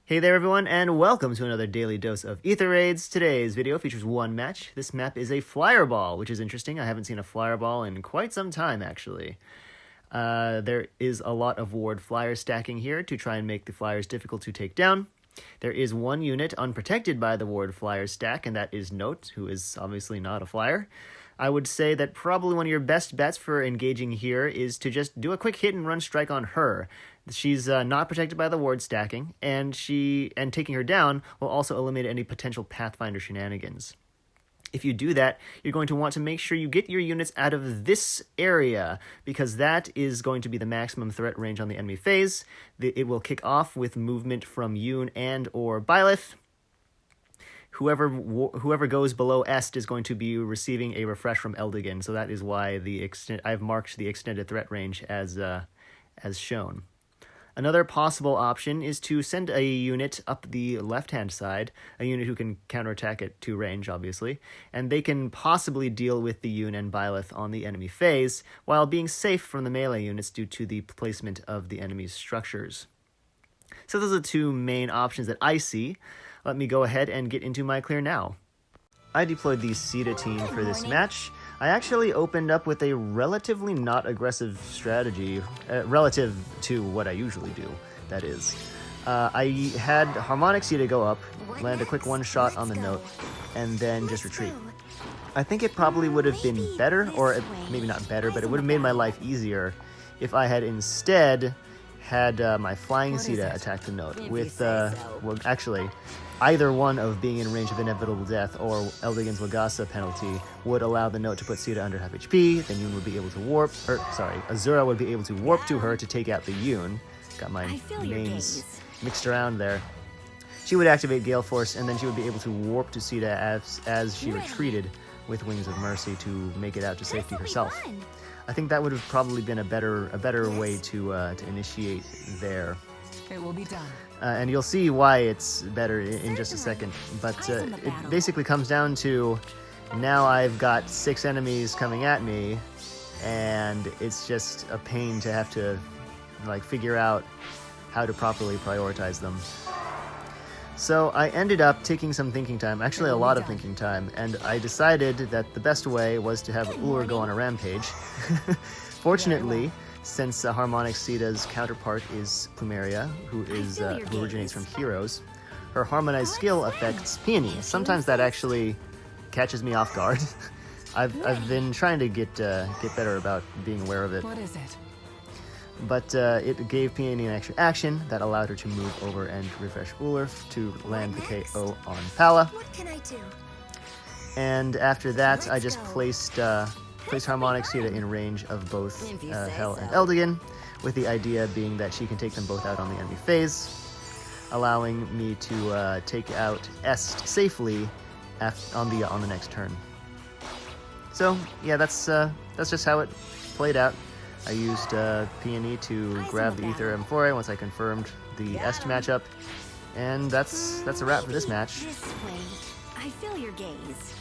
Hey there everyone, and welcome to another daily dose of Aether Raids. Today's video features one match. This map is a Flier ball, which is interesting. I haven't seen a Flier ball in quite some time, actually. There is a lot of ward Flyer stacking here to try and make the Flyers difficult to take down. There is one unit unprotected by the ward Flyer stack, and that is Note, who is obviously not a Flyer. I would say that probably one of your best bets for engaging here is to just do a quick hit and run strike on her. She's not protected by the ward stacking, and taking her down will also eliminate any potential Pathfinder shenanigans. If you do that, you're going to want to make sure you get your units out of this area, because that is going to be the maximum threat range on the enemy phase. It will kick off with movement from Yoon and or Byleth. Whoever goes below Est is going to be receiving a refresh from Eldigan, so that is why I've marked the extended threat range as shown. Another possible option is to send a unit up the left-hand side, a unit who can counterattack at 2 range, obviously, and they can possibly deal with the Yoon and Byleth on the enemy phase, while being safe from the melee units due to the placement of the enemy's structures. So those are the two main options that I see. Let me go ahead and get into my clear now. I deployed the Sita team for this match. I actually opened up with a relatively not aggressive strategy, relative to what I usually do, that is. I had Harmonic Sita go up, land a quick one-shot on the Note, and then just retreat. I think it probably would have been better, or maybe not better, but it would have made my life easier if I had instead had my Flying Sita attack the Note with, well, actually, either one of being in range of inevitable death or Eldigan's Wagasa penalty would allow the Note to put Sita under half HP, then Yoon would be able to Azura would be able to warp to her to take out the Yoon. Got my names mixed around there. She would activate Gale Force, and then she would be able to warp to Sita as she retreated with Wings of Mercy to make it out to safety herself. I think that would have probably been a better way to initiate there. It will be done. And you'll see why it's better in just a second. But it basically comes down to, now I've got 6 enemies coming at me, and it's just a pain to have to figure out how to properly prioritize them. So I ended up taking some thinking time, actually a lot of thinking time, and I decided that the best way was to have Ullr go on a rampage. Fortunately, since Harmonic Sita's counterpart is Plumeria, who originates from Heroes, her harmonized skill affects Peony. Sometimes that actually catches me off guard. I've been trying to get better about being aware of it. What is it? But it gave Peony an extra action that allowed her to move over and refresh Ullr to land the KO on Pala. What can I do? And after that, I just placed Harmonic Sita in range of both Hel and Eldigan, with the idea being that she can take them both out on the enemy phase, allowing me to take out Est safely on the next turn. So yeah, that's just how it played out. I used Peony to grab the Aether M4 once I confirmed the Est matchup, and that's a wrap for this match. This way. I feel your gaze.